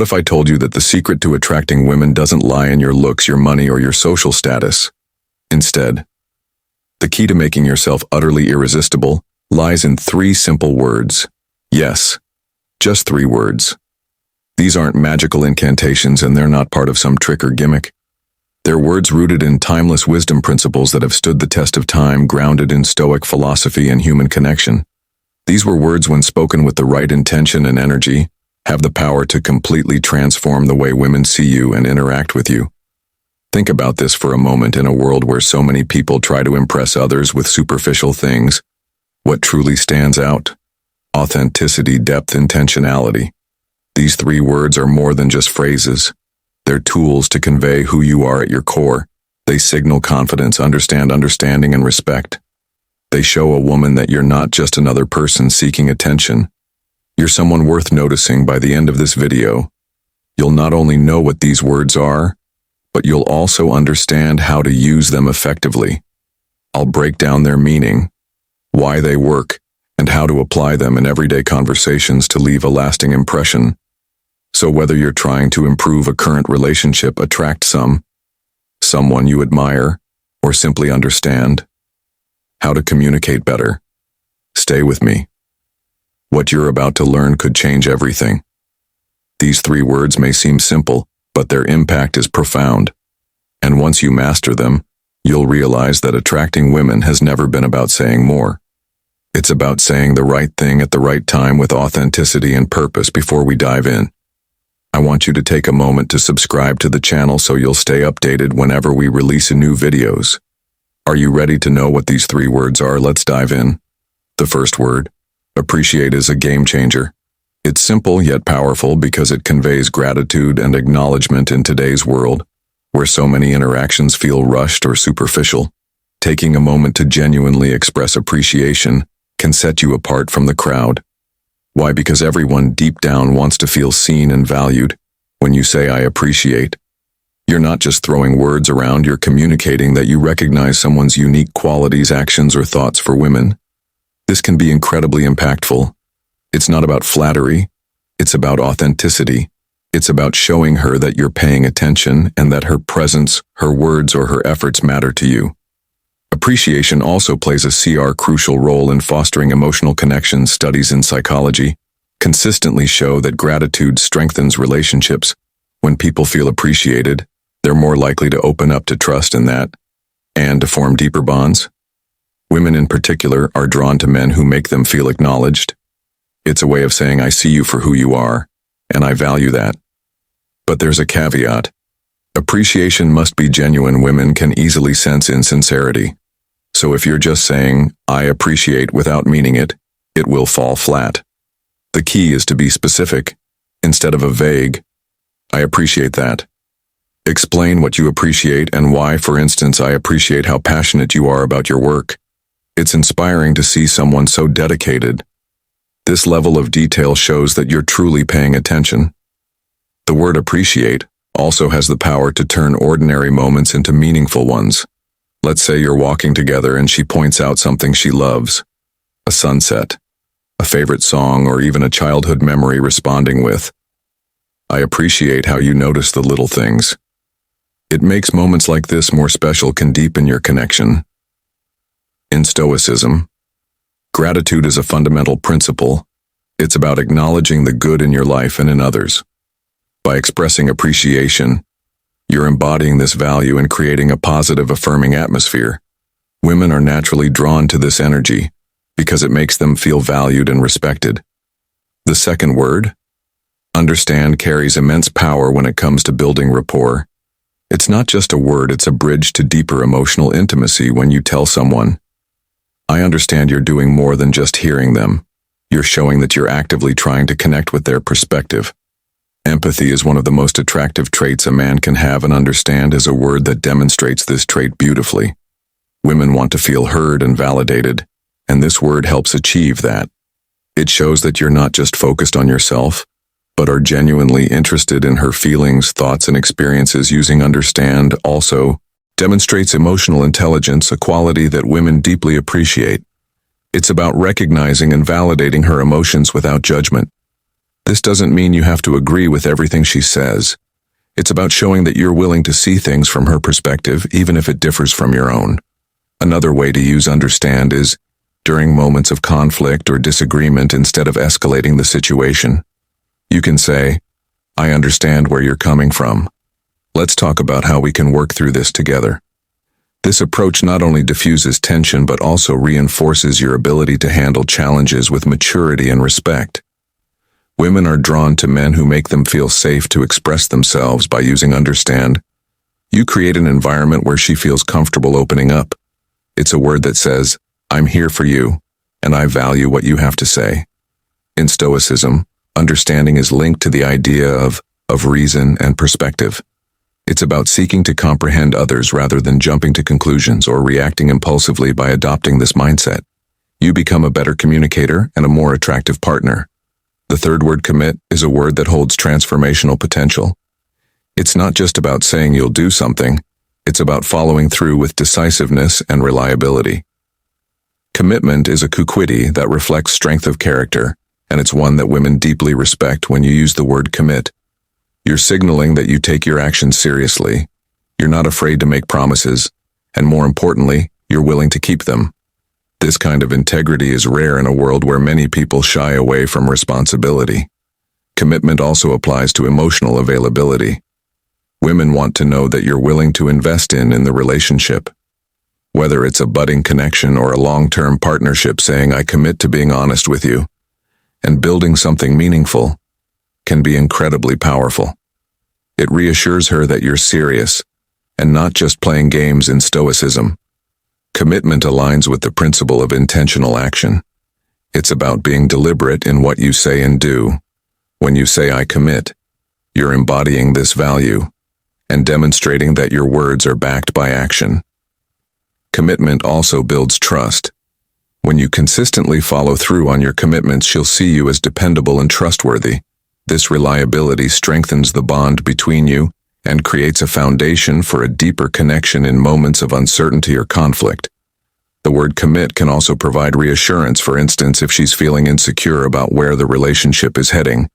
What if I told you that the secret to attracting women doesn't lie in your looks, your money, or your social status? Instead, the key to making yourself utterly irresistible lies in 3 simple words. Yes, just 3 words. These aren't magical incantations, and they're not part of some trick or gimmick. They're words rooted in timeless wisdom principles that have stood the test of time, grounded in Stoic philosophy and human connection. These were words, when spoken with the right intention and energy, have the power to completely transform the way women see you and interact with you. Think about this for a moment. In a world where so many people try to impress others with superficial things, what truly stands out? Authenticity, depth, intentionality. These 3 words are more than just phrases. They're tools to convey who you are at your core. They signal confidence, understanding, and respect. They show a woman that you're not just another person seeking attention. You're someone worth noticing. By the end of this video, you'll not only know what these words are, but you'll also understand how to use them effectively. I'll break down their meaning, why they work, and how to apply them in everyday conversations to leave a lasting impression. So whether you're trying to improve a current relationship, attract someone you admire, or simply understand how to communicate better, stay with me. What you're about to learn could change everything. These 3 words may seem simple, but their impact is profound. And once you master them, you'll realize that attracting women has never been about saying more. It's about saying the right thing at the right time with authenticity and purpose. Before we dive in, I want you to take a moment to subscribe to the channel so you'll stay updated whenever we release new videos. Are you ready to know what these 3 words are? Let's dive in. The first word, appreciate, is a game changer. It's simple yet powerful because it conveys gratitude and acknowledgement in today's world, where so many interactions feel rushed or superficial. Taking a moment to genuinely express appreciation can set you apart from the crowd. Why? Because everyone deep down wants to feel seen and valued. When you say "I appreciate," you're not just throwing words around, you're communicating that you recognize someone's unique qualities, actions, or thoughts. For women, this can be incredibly impactful. It's not about flattery, it's about authenticity. It's about showing her that you're paying attention and that her presence, her words, or her efforts matter to you. Appreciation also plays a crucial role in fostering emotional connections. Studies in psychology consistently show that gratitude strengthens relationships. When people feel appreciated, they're more likely to open up, to trust in that, and to form deeper bonds. Women in particular are drawn to men who make them feel acknowledged. It's a way of saying, "I see you for who you are, and I value that." But there's a caveat. Appreciation must be genuine. Women can easily sense insincerity. So if you're just saying, "I appreciate," without meaning it, it will fall flat. The key is to be specific. Instead of a vague, "I appreciate that," explain what you appreciate and why. For instance, "I appreciate how passionate you are about your work. It's inspiring to see someone so dedicated." This level of detail shows that you're truly paying attention. The word appreciate also has the power to turn ordinary moments into meaningful ones. Let's say you're walking together and she points out something she loves, a sunset, a favorite song, or even a childhood memory. Responding with, "I appreciate how you notice the little things." It makes moments like this more special, can deepen your connection. In Stoicism, gratitude is a fundamental principle. It's about acknowledging the good in your life and in others. By expressing appreciation, you're embodying this value and creating a positive, affirming atmosphere. Women are naturally drawn to this energy because it makes them feel valued and respected. The second word, understand, carries immense power when it comes to building rapport. It's not just a word, it's a bridge to deeper emotional intimacy. When you tell someone, "I understand," you're doing more than just hearing them. You're showing that you're actively trying to connect with their perspective. Empathy is one of the most attractive traits a man can have, and understand is a word that demonstrates this trait beautifully. Women want to feel heard and validated, and this word helps achieve that. It shows that you're not just focused on yourself, but are genuinely interested in her feelings, thoughts, and experiences. Using understand also demonstrates emotional intelligence, a quality that women deeply appreciate. It's about recognizing and validating her emotions without judgment. This doesn't mean you have to agree with everything she says. It's about showing that you're willing to see things from her perspective, even if it differs from your own. Another way to use understand is during moments of conflict or disagreement instead of escalating the situation. You can say, I understand where you're coming from. Let's talk about how we can work through this together. This approach not only diffuses tension but also reinforces your ability to handle challenges with maturity and respect. Women are drawn to men who make them feel safe to express themselves by using understand. You create an environment where she feels comfortable opening up. It's a word that says, I'm here for you, and I value what you have to say. In Stoicism, understanding is linked to the idea of reason and perspective. It's about seeking to comprehend others rather than jumping to conclusions or reacting impulsively. By adopting this mindset, you become a better communicator and a more attractive partner. The third word, commit, is a word that holds transformational potential. It's not just about saying you'll do something, it's about following through with decisiveness and reliability. Commitment is a quality that reflects strength of character, and it's one that women deeply respect. When you use the word commit, you're signaling that you take your actions seriously, you're not afraid to make promises, and more importantly, you're willing to keep them. This kind of integrity is rare in a world where many people shy away from responsibility. Commitment also applies to emotional availability. Women want to know that you're willing to invest in the relationship. Whether it's a budding connection or a long-term partnership, saying I commit to being honest with you and building something meaningful can be incredibly powerful. It reassures her that you're serious and not just playing games. In Stoicism, commitment aligns with the principle of intentional action. It's about being deliberate in what you say and do. When you say I commit, you're embodying this value and demonstrating that your words are backed by action. Commitment also builds trust. When you consistently follow through on your commitments, she'll see you as dependable and trustworthy. This reliability strengthens the bond between you and creates a foundation for a deeper connection in moments of uncertainty or conflict. The word commit can also provide reassurance. For instance, if she's feeling insecure about where the relationship is heading,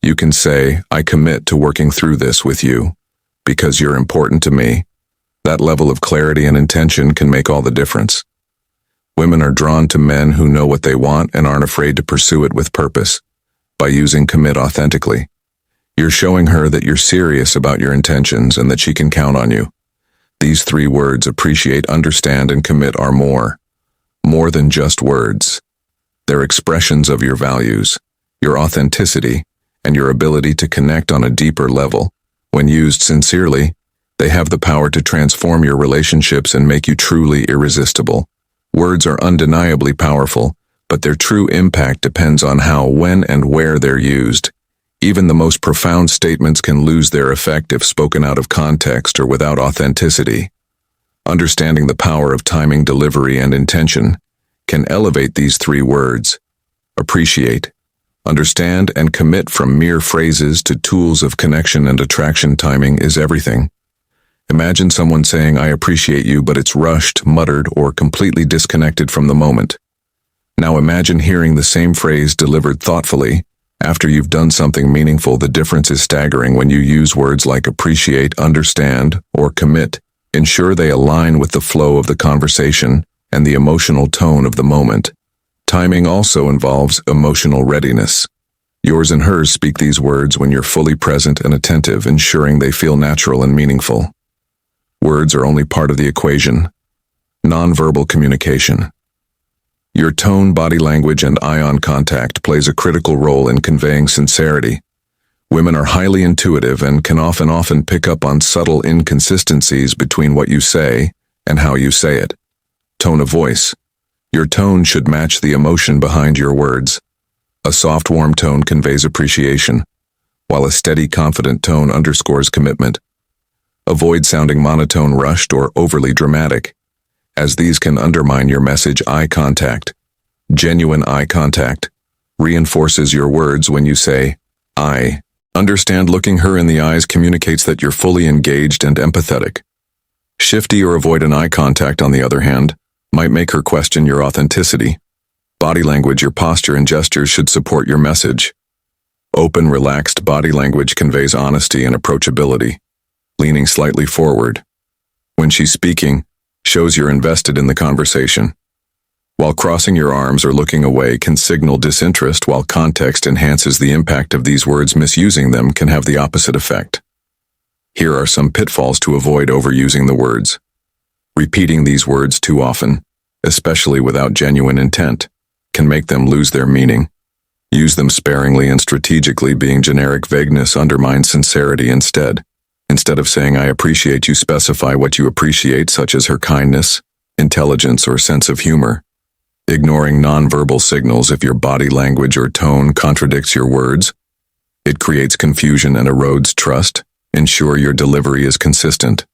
you can say, I commit to working through this with you because you're important to me. That level of clarity and intention can make all the difference. Women are drawn to men who know what they want and aren't afraid to pursue it with purpose. By using commit authentically, you're showing her that you're serious about your intentions and that she can count on you. These three words, appreciate, understand, and commit, are more than just words. They're expressions of your values, your authenticity, and your ability to connect on a deeper level. When used sincerely, they have the power to transform your relationships and make you truly irresistible. Words are undeniably powerful, but their true impact depends on how, when, and where they're used. Even the most profound statements can lose their effect if spoken out of context or without authenticity. Understanding the power of timing, delivery, and intention can elevate these three words: appreciate, understand, and commit from mere phrases to tools of connection and attraction. Timing is everything. Imagine someone saying, I appreciate you, but it's rushed, muttered, or completely disconnected from the moment. Now imagine hearing the same phrase delivered thoughtfully after you've done something meaningful. The difference is staggering. When you use words like appreciate, understand, or commit, ensure they align with the flow of the conversation and the emotional tone of the moment. Timing also involves emotional readiness. Yours and hers speak these words when you're fully present and attentive, ensuring they feel natural and meaningful. Words are only part of the equation. Nonverbal communication. Your tone, body language, and eye contact plays a critical role in conveying sincerity. Women are highly intuitive and can often pick up on subtle inconsistencies between what you say and how you say it. Tone of voice. Your tone should match the emotion behind your words. A soft, warm tone conveys appreciation, while a steady, confident tone underscores commitment. Avoid sounding monotone, rushed, or overly dramatic, as these can undermine your message. Eye contact. Genuine eye contact reinforces your words. When you say, I understand, looking her in the eyes communicates that you're fully engaged and empathetic. Shifty or avoidant eye contact, on the other hand, might make her question your authenticity. Body language, your posture and gestures should support your message. Open, relaxed body language conveys honesty and approachability. Leaning slightly forward, when she's speaking, shows you're invested in the conversation. While crossing your arms or looking away can signal disinterest, while context enhances the impact of these words, misusing them can have the opposite effect. Here are some pitfalls to avoid overusing the words. Repeating these words too often, especially without genuine intent, can make them lose their meaning. Use them sparingly and strategically. Being generic vagueness undermines sincerity instead. Instead of saying, "I appreciate you," specify what you appreciate, such as her kindness, intelligence, or sense of humor. Ignoring nonverbal signals. If your body language or tone contradicts your words, it creates confusion and erodes trust. Ensure your delivery is consistent.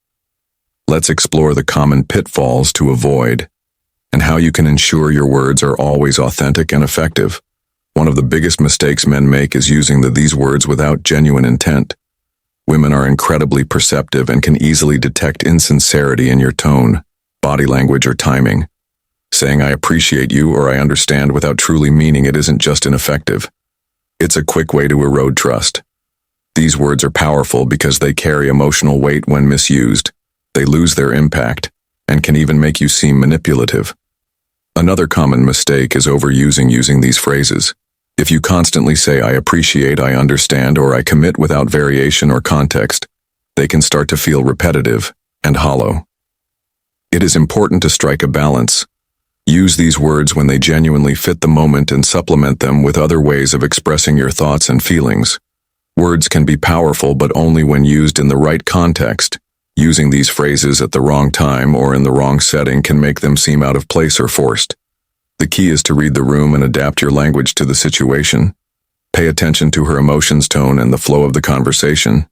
Let's explore the common pitfalls to avoid and how you can ensure your words are always authentic and effective. One of the biggest mistakes men make is using these words without genuine intent. Women are incredibly perceptive and can easily detect insincerity in your tone, body language, or timing. Saying "I appreciate you" or "I understand" without truly meaning it isn't just ineffective. It's a quick way to erode trust. These words are powerful because they carry emotional weight. When misused, they lose their impact and can even make you seem manipulative. Another common mistake is using these phrases. If you constantly say "I appreciate," "I understand," or "I commit" without variation or context, they can start to feel repetitive and hollow. It is important to strike a balance. Use these words when they genuinely fit the moment and supplement them with other ways of expressing your thoughts and feelings. Words can be powerful, but only when used in the right context. Using these phrases at the wrong time or in the wrong setting can make them seem out of place or forced. The key is to read the room and adapt your language to the situation. Pay attention to her emotions, tone, and the flow of the conversation.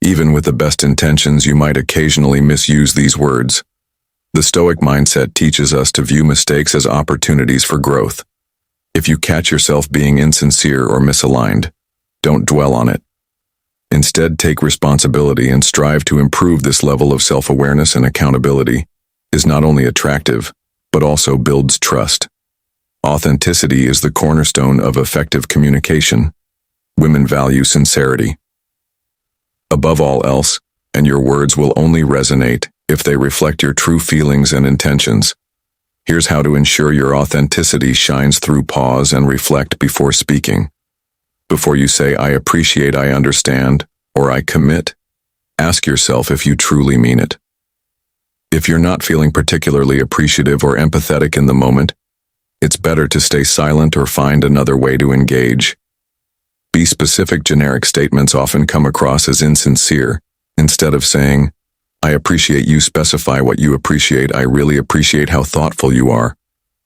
Even with the best intentions, you might occasionally misuse these words. The Stoic mindset teaches us to view mistakes as opportunities for growth. If you catch yourself being insincere or misaligned, don't dwell on it. Instead, take responsibility and strive to improve. This level of self-awareness and accountability is not only attractive, but also builds trust. Authenticity is the cornerstone of effective communication. Women value sincerity above all else, and your words will only resonate if they reflect your true feelings and intentions. Here's how to ensure your authenticity shines through. Pause and reflect before speaking. Before you say "I appreciate," "I understand," or "I commit," ask yourself if you truly mean it. If you're not feeling particularly appreciative or empathetic in the moment, it's better to stay silent or find another way to engage. Be specific. Generic statements often come across as insincere. Instead of saying, "I appreciate you," specify what you appreciate. "I really appreciate how thoughtful you are,"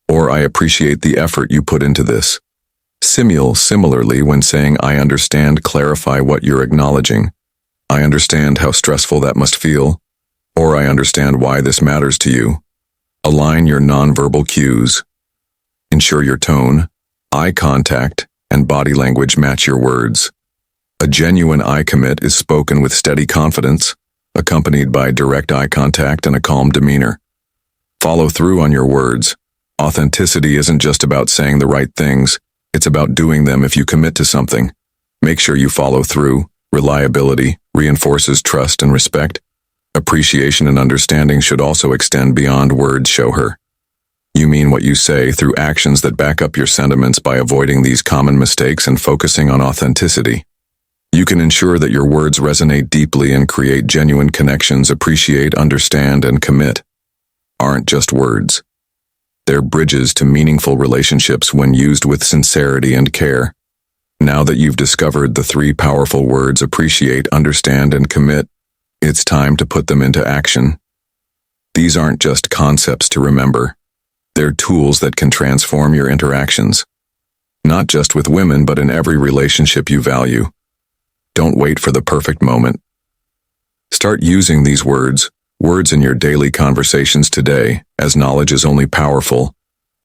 or "I appreciate the effort you put into this." Similarly, when saying "I understand," clarify what you're acknowledging. "I understand how stressful that must feel," or "I understand why this matters to you." Align your nonverbal cues. Ensure your tone, eye contact, and body language match your words. A genuine "I commit" is spoken with steady confidence, accompanied by direct eye contact and a calm demeanor. Follow through on your words. Authenticity isn't just about saying the right things, it's about doing them. If you commit to something, make sure you follow through. Reliability reinforces trust and respect. Appreciation and understanding should also extend beyond words. Show her you mean what you say through actions that back up your sentiments. By avoiding these common mistakes and focusing on authenticity, you can ensure that your words resonate deeply and create genuine connections. Appreciate, understand, and commit aren't just words. They're bridges to meaningful relationships when used with sincerity and care. Now that you've discovered the three powerful words appreciate, understand, and commit, it's time to put them into action. These aren't just concepts to remember. They're tools that can transform your interactions, not just with women, but in every relationship you value. Don't wait for the perfect moment. Start using these words in your daily conversations today, as knowledge is only powerful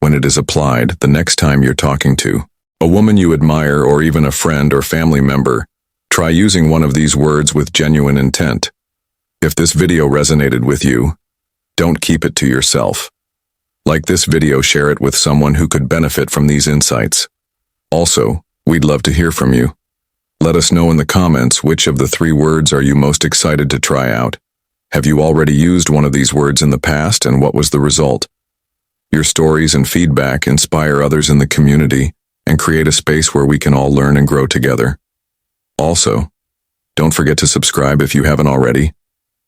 when it is applied. The next time you're talking to a woman you admire, or even a friend or family member, try using one of these words with genuine intent. If this video resonated with you, don't keep it to yourself. Like this video, share it with someone who could benefit from these insights. Also, we'd love to hear from you. Let us know in the comments which of the 3 words are you most excited to try out. Have you already used one of these words in the past, and what was the result? Your stories and feedback inspire others in the community and create a space where we can all learn and grow together. Also, don't forget to subscribe if you haven't already.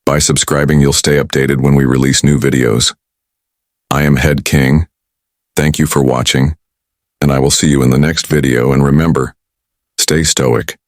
By subscribing, you'll stay updated when we release new videos. I am Head King. Thank you for watching, and I will see you in the next video, and remember, stay stoic.